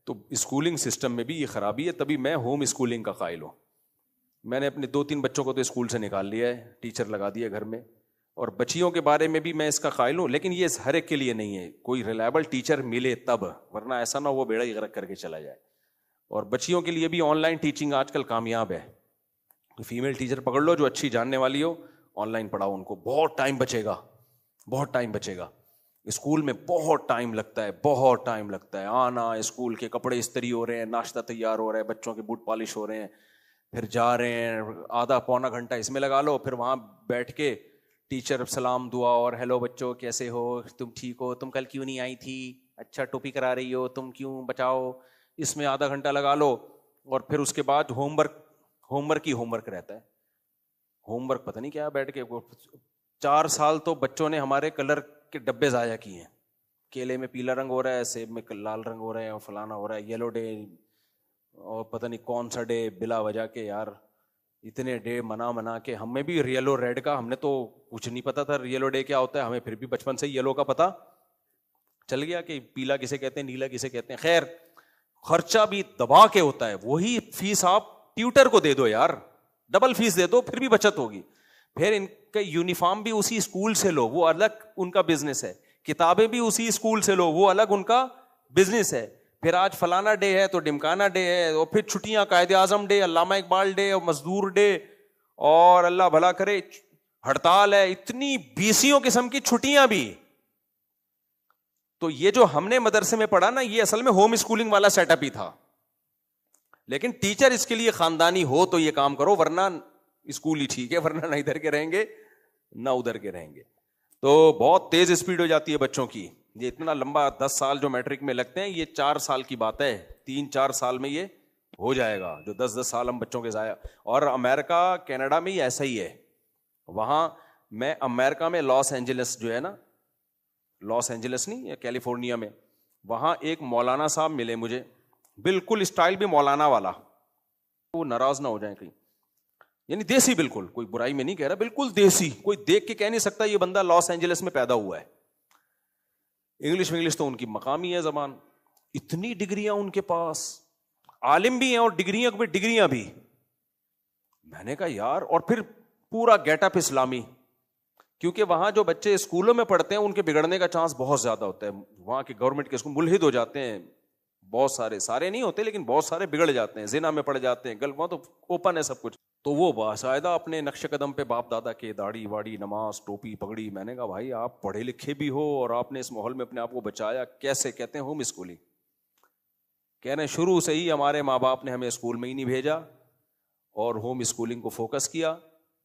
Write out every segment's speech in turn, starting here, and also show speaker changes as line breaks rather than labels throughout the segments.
تو schooling system میں بھی یہ خرابی ہے. تبھی میں ہوم اسکولنگ کا قائل ہوں. میں نے اپنے 2-3 بچوں کو تو اسکول سے نکال لیا ہے, ٹیچر لگا دیا گھر میں, اور بچیوں کے بارے میں بھی میں اس کا قائل ہوں. لیکن یہ ہر ایک کے لیے نہیں ہے, کوئی ریلائبل ٹیچر ملے تب, ورنہ ایسا نہ وہ بیڑا ہی غرق کر کے چلا جائے. اور بچیوں کے لیے بھی آن لائن ٹیچنگ آج کل کامیاب ہے. فیمیل ٹیچر پکڑ لو جو اچھی جاننے والی ہو, آن لائن پڑھاؤ ان کو, بہت ٹائم بچے گا, بہت ٹائم بچے گا. اسکول میں بہت ٹائم لگتا ہے, بہت ٹائم لگتا ہے. آنا, اسکول کے کپڑے استری ہو رہے ہیں, ناشتہ تیار ہو رہا ہے, بچوں کے بوٹ پالش ہو رہے ہیں, پھر جا رہے ہیں, آدھا پونا گھنٹہ اس میں لگا لو, پھر وہاں بیٹھ کے ٹیچر سلام دعا اور ہیلو بچوں کیسے ہو, تم ٹھیک ہو, تم کل کیوں نہیں آئی تھی, اچھا ٹوپی کرا رہی ہو, تم کیوں بچاؤ, اس میں آدھا گھنٹہ لگا لو. اور پھر اس کے بعد ہوم ورک رہتا ہے. ہوم ورک پتہ نہیں کیا بیٹھ کے 4 سال تو بچوں نے ہمارے کلر کے ڈبے ضائع کیے ہیں. کیلے میں پیلا رنگ ہو رہا ہے, سیب میں لال رنگ ہو رہا ہے, اور فلانا ہو رہا ہے, یلو ڈے, اور پتہ نہیں کون سا ڈے بلا وجہ کے. یار اتنے ڈے منا کے ہمیں بھی یلو ریڈ کا, ہم نے تو کچھ نہیں پتا تھا یلو ڈے کیا ہوتا ہے, ہمیں پھر بھی بچپن سے یلو کا پتا چل گیا کہ پیلا کسے کہتے ہیں, نیلا کسے کہتے ہیں. خیر خرچہ بھی دبا کے ہوتا ہے. وہی فیس آپ ٹیوٹر کو دے دو یار, ڈبل فیس دے دو, پھر بھی بچت ہوگی. پھر ان کا یونیفارم بھی اسی اسکول سے لو, وہ الگ ان کا بزنس ہے. کتابیں بھی اسی اسکول سے لو, وہ الگ ان کا بزنس ہے. پھر آج فلانا ڈے ہے تو ڈمکانا ڈے ہے, اور پھر چھٹیاں, قائد اعظم ڈے, علامہ اقبال ڈے, اور مزدور ڈے, اور اللہ بھلا کرے ہڑتال ہے, اتنی 20 قسم کی چھٹیاں بھی. تو یہ جو ہم نے مدرسے میں پڑھا نا, یہ اصل میں ہوم اسکولنگ والا سیٹ اپ ہی تھا. لیکن ٹیچر اس کے لیے خاندانی ہو تو یہ کام کرو, ورنہ اسکول ہی ٹھیک ہے, ورنہ نہ ادھر کے رہیں گے نہ ادھر کے رہیں گے. تو بہت تیز اسپیڈ ہو جاتی ہے بچوں کی. یہ اتنا لمبا 10 سال جو میٹرک میں لگتے ہیں, یہ 4 سال کی بات ہے, 3-4 سال میں یہ ہو جائے گا, جو 10 سال ہم بچوں کے ضائع. اور امریکہ کینیڈا میں ہی ایسا ہی ہے. وہاں میں امریکہ میں لاس اینجلس جو ہے نا, لاس اینجلس نہیں, کیلیفورنیا میں, وہاں ایک مولانا صاحب ملے مجھے, بالکل اسٹائل بھی مولانا والا, وہ ناراض نہ ہو جائیں کہیں, یعنی دیسی, بالکل کوئی برائی میں نہیں کہہ رہا, بالکل دیسی, کوئی دیکھ کے کہہ نہیں سکتا یہ بندہ لاس اینجلس میں پیدا ہوا ہے. انگلش تو ان کی مقامی ہے زبان, اتنی ڈگریاں ان کے پاس, عالم بھی ہیں اور ڈگریاں بھی. میں نے کہا یار, اور پھر پورا گیٹ اپ اسلامی, کیونکہ وہاں جو بچے اسکولوں میں پڑھتے ہیں ان کے بگڑنے کا چانس بہت زیادہ ہوتا ہے. وہاں کے گورنمنٹ کے اسکول ملحد ہو جاتے ہیں بہت سارے نہیں ہوتے, لیکن بہت سارے بگڑ جاتے ہیں, زنا میں پڑ جاتے ہیں, وہاں تو اوپن ہے سب کچھ. تو وہ باقاعدہ اپنے نقش قدم پہ باپ دادا کے داڑھی واڑی, نماز, ٹوپی, پگڑی. میں نے کہا بھائی آپ پڑھے لکھے بھی ہو اور آپ نے اس ماحول میں اپنے آپ کو بچایا کیسے؟ کہتے ہیں ہوم اسکولنگ. کہہ رہے ہیں شروع سے ہی ہمارے ماں باپ نے ہمیں اسکول میں ہی نہیں بھیجا اور ہوم اسکولنگ کو فوکس کیا.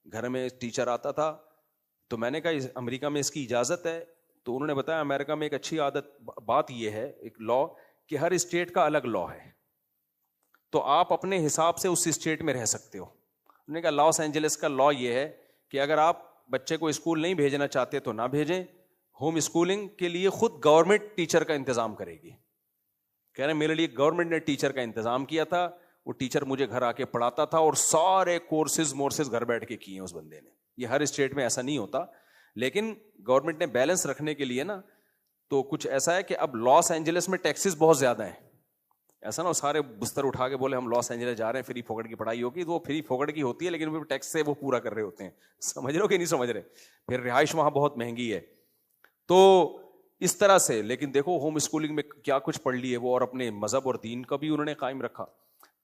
گھر میں ٹیچر آتا تھا. تو میں نے کہا امریکہ میں اس کی اجازت ہے؟ تو انہوں نے بتایا امریکہ میں ایک اچھی بات یہ ہے, ایک لا, کہ ہر اسٹیٹ کا الگ لا ہے, تو آپ اپنے حساب سے اس اسٹیٹ میں رہ سکتے ہو. انہوں نے کہا لاس اینجلس کا لا یہ ہے کہ اگر آپ بچے کو اسکول نہیں بھیجنا چاہتے تو نہ بھیجیں, ہوم اسکولنگ کے لیے خود گورنمنٹ ٹیچر کا انتظام کرے گی. کہہ رہے ہیں میرے لیے گورنمنٹ نے ٹیچر کا انتظام کیا تھا, وہ ٹیچر مجھے گھر آ کے پڑھاتا تھا, اور سارے کورسز گھر بیٹھ کے کیے ہیں اس بندے نے. یہ ہر اسٹیٹ میں ایسا نہیں ہوتا, لیکن گورنمنٹ نے بیلنس رکھنے کے لیے نا, تو کچھ ایسا ہے کہ اب لاس اینجلس میں ٹیکسز بہت زیادہ ہیں. ایسا نا سارے بستر اٹھا کے بولے ہم لاس اینجلس جا رہے ہیں, فری فوکٹ کی پڑھائی ہوگی, تو وہ فری فوکٹ کی ہوتی ہے, لیکن پھر ٹیکس سے وہ پورا کر رہے ہوتے ہیں. سمجھ رہے ہو کہ نہیں سمجھ رہے؟ پھر رہائش وہاں بہت مہنگی ہے. تو اس طرح سے, لیکن دیکھو ہوم اسکولنگ میں کیا کچھ پڑھ لی ہے وہ, اور اپنے مذہب اور دین کا بھی انہوں نے قائم رکھا.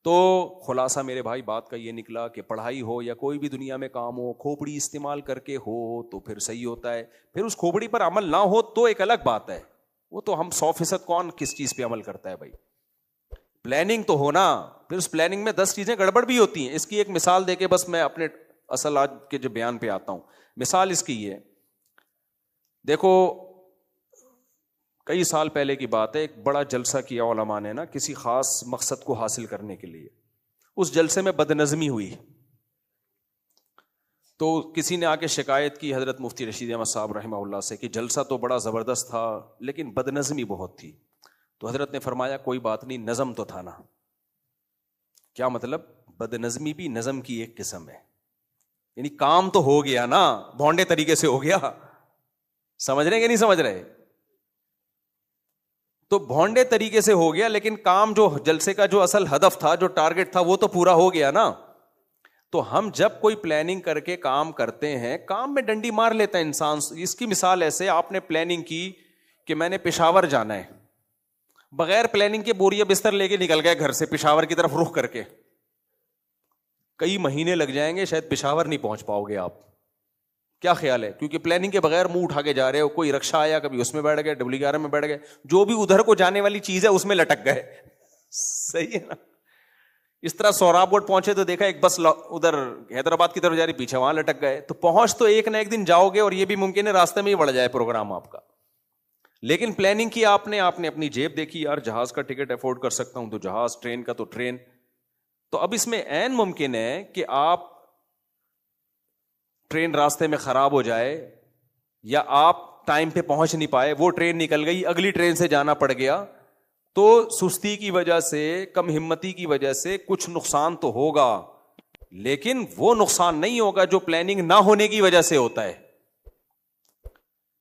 تو خلاصہ میرے بھائی بات کا یہ نکلا کہ پڑھائی ہو یا کوئی بھی دنیا میں کام ہو, کھوپڑی استعمال کر کے ہو تو پھر صحیح ہوتا ہے. پھر اس کھوپڑی پر عمل نہ ہو تو ایک الگ بات ہے, وہ تو ہم 100% کون کس چیز پہ عمل کرتا ہے بھائی. پلاننگ تو ہونا, پھر اس پلاننگ میں 10 چیزیں گڑبڑ بھی ہوتی ہیں. اس کی ایک مثال دے کے بس میں اپنے اصل آج کے جو بیان پہ آتا ہوں. مثال اس کی یہ, دیکھو کئی سال پہلے کی بات ہے, ایک بڑا جلسہ کیا علماء نے نا کسی خاص مقصد کو حاصل کرنے کے لیے. اس جلسے میں بدنظمی ہوئی, تو کسی نے آ کے شکایت کی حضرت مفتی رشید احمد صاحب رحمہ اللہ سے کہ جلسہ تو بڑا زبردست تھا لیکن بدنظمی بہت تھی. تو حضرت نے فرمایا کوئی بات نہیں, نظم تو تھا نا. کیا مطلب؟ بدنظمی بھی نظم کی ایک قسم ہے, یعنی کام تو ہو گیا نا, بھونڈے طریقے سے ہو گیا. سمجھ رہے کہ نہیں سمجھ رہے؟ تو بھونڈے طریقے سے ہو گیا, لیکن کام جو جلسے کا جو اصل ہدف تھا, جو ٹارگٹ تھا, وہ تو پورا ہو گیا نا. تو ہم جب کوئی پلاننگ کر کے کام کرتے ہیں, کام میں ڈنڈی مار لیتا ہے انسان. اس کی مثال ایسے, آپ نے پلاننگ کی کہ میں نے پشاور جانا ہے, بغیر پلاننگ کے بوریا بستر لے کے نکل گئے گھر سے پشاور کی طرف رخ کر کے, کئی مہینے لگ جائیں گے, شاید پشاور نہیں پہنچ پاؤ گے آپ. کیا خیال ہے؟ کیونکہ پلاننگ کے بغیر منہ اٹھا کے جا رہے ہو. کوئی رکشا آیا, کبھی اس میں بیٹھ گئے, WR میں بیٹھ گئے, جو بھی ادھر کو جانے والی چیز ہے اس میں لٹک گئے. صحیح ہے نا. اس طرح سوراب گڑھ پہنچے تو دیکھا ایک بس ادھر حیدرآباد کی طرف جا رہی, پیچھے وہاں لٹک گئے. تو پہنچ تو ایک نہ ایک دن جاؤ گے, اور یہ بھی ممکن ہے راستے میں ہی بڑھ جائے پروگرام آپ کا. لیکن پلاننگ کی آپ نے اپنی جیب دیکھی, یار جہاز کا ٹکٹ افورڈ کر سکتا ہوں تو جہاز, ٹرین کا تو ٹرین. تو اب اس میں عین ممکن ہے کہ آپ ٹرین راستے میں خراب ہو جائے, یا آپ ٹائم پہ پہنچ نہیں پائے, وہ ٹرین نکل گئی, اگلی ٹرین سے جانا پڑ گیا. تو سستی کی وجہ سے, کم ہمتی کی وجہ سے کچھ نقصان تو ہوگا, لیکن وہ نقصان نہیں ہوگا جو پلاننگ نہ ہونے کی وجہ سے ہوتا ہے.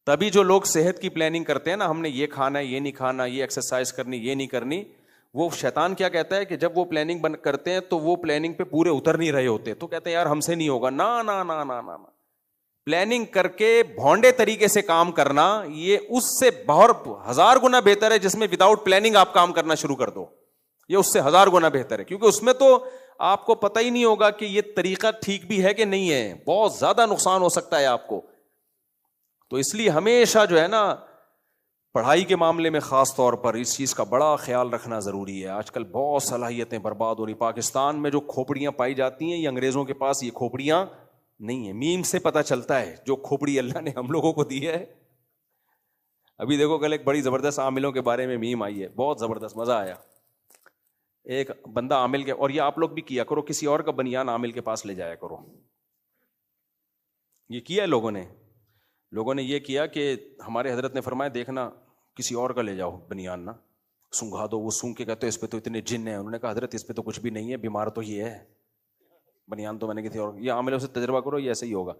تبھی جو لوگ صحت کی پلاننگ کرتے ہیں نا, ہم نے یہ کھانا ہے, یہ نہیں کھانا, یہ ایکسرسائز کرنی, یہ نہیں کرنی, وہ شیطان کیا کہتا ہے کہ جب وہ پلاننگ کرتے ہیں تو وہ پلاننگ پہ پورے اتر نہیں رہے ہوتے, تو کہتے ہیں یار ہم سے نہیں ہوگا. نا نا نا نا نا, پلاننگ کر کے بھونڈے طریقے سے کام کرنا, یہ اس سے بہت 1000 گنا بہتر ہے جس میں وداؤٹ پلاننگ آپ کام کرنا شروع کر دو. یہ اس سے 1000 گنا بہتر ہے, کیونکہ اس میں تو آپ کو پتہ ہی نہیں ہوگا کہ یہ طریقہ ٹھیک بھی ہے کہ نہیں ہے, بہت زیادہ نقصان ہو سکتا ہے آپ کو. تو اس لیے ہمیشہ جو ہے نا, پڑھائی کے معاملے میں خاص طور پر اس چیز کا بڑا خیال رکھنا ضروری ہے. آج کل بہت صلاحیتیں برباد ہو رہی. پاکستان میں جو کھوپڑیاں پائی جاتی ہیں, یہ انگریزوں کے پاس یہ کھوپڑیاں نہیں ہیں. میم سے پتہ چلتا ہے جو کھوپڑی اللہ نے ہم لوگوں کو دی ہے. ابھی دیکھو کل ایک بڑی زبردست عاملوں کے بارے میں میم آئی ہے, بہت زبردست, مزہ آیا. ایک بندہ عامل کے, اور یہ آپ لوگ بھی کیا کرو, کسی اور کا بنیان عامل کے پاس لے جایا کرو. یہ کیا ہے لوگوں نے یہ کیا کہ ہمارے حضرت نے فرمایا دیکھنا کسی اور کا لے جاؤ بنیان, نا سونگھا دو. وہ سونگ کے کہتے اس پہ تو اتنے جن ہیں. انہوں نے کہا حضرت اس پہ تو کچھ بھی نہیں ہے, بیمار تو یہ ہے, بنیان تو میں نے کسی اور. یہ عاملوں سے تجربہ کرو, یہ ایسے ہی ہوگا.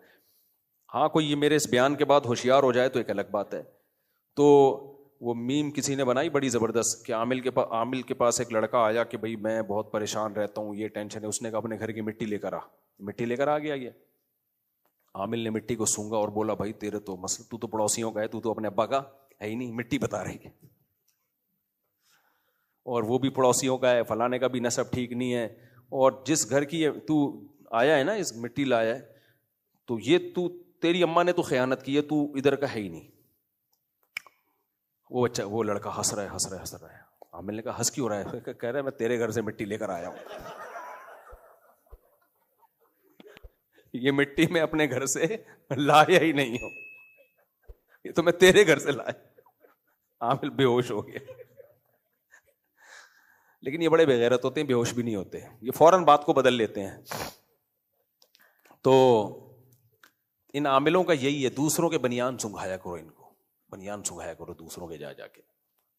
ہاں کوئی یہ میرے اس بیان کے بعد ہوشیار ہو جائے تو ایک الگ بات ہے. تو وہ میم کسی نے بنائی بڑی زبردست کہ عامل کے پاس ایک لڑکا آیا کہ بھائی میں بہت پریشان رہتا ہوں, یہ ٹینشن ہے. اس نے کہا اپنے گھر کی مٹی لے کر آ. مٹی لے کر آ گیا. یہ عامل نے مٹی کو سونگا اور بولا بھائی تیرے تو مسئلہ, تو پڑوسیوں کا ہے, تو اپنے ابا کا ہے ہی نہیں, مٹی بتا رہی ہے. اور وہ بھی پڑوسیوں کا ہے, فلانے کا بھی نسب ٹھیک نہیں ہے. اور جس گھر کی تو آیا ہے نا, اس مٹی لایا ہے, تو یہ تو تیری اماں نے تو خیانت کی ہے, تو ادھر کا ہے ہی نہیں. وہ بچہ, وہ لڑکا ہنس رہا ہے. عامل نے کہا ہنس کیوں رہا ہے؟ کہہ رہا ہے میں تیرے گھر سے مٹی لے کر آیا ہوں. یہ مٹی میں اپنے گھر سے لایا ہی نہیں ہوں, یہ تو میں تیرے گھر سے لایا. عامل بے ہوش ہو گیا. لیکن یہ بڑے بے غیرت ہوتے ہیں, بے ہوش بھی نہیں ہوتے, یہ فوراً بات کو بدل لیتے ہیں. تو ان عاملوں کا یہی ہے, دوسروں کے بنیان سنگھایا کرو, ان کو بنیان سنگھایا کرو دوسروں کے جا کے.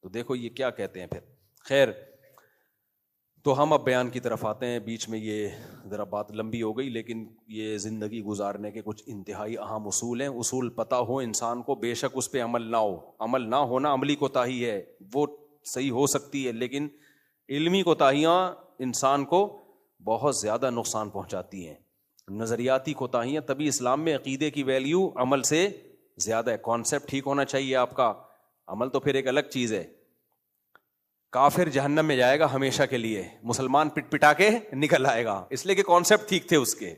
تو دیکھو یہ کیا کہتے ہیں پھر. خیر, تو ہم اب بیان کی طرف آتے ہیں. بیچ میں یہ ذرا بات لمبی ہو گئی, لیکن یہ زندگی گزارنے کے کچھ انتہائی اہم اصول ہیں. اصول پتہ ہو انسان کو, بے شک اس پہ عمل نہ ہو. عمل نہ ہونا عملی کوتاہی ہے, وہ صحیح ہو سکتی ہے, لیکن علمی کوتاہیاں انسان کو بہت زیادہ نقصان پہنچاتی ہیں. نظریاتی کوتاہیاں, تبھی اسلام میں عقیدے کی ویلیو عمل سے زیادہ ہے. کانسیپٹ ٹھیک ہونا چاہیے آپ کا, عمل تو پھر ایک الگ چیز ہے. کافر جہنم میں جائے گا ہمیشہ کے لیے, مسلمان پٹ پٹا کے نکل آئے گا, اس لیے کہ کانسیپٹ ٹھیک تھے اس کے.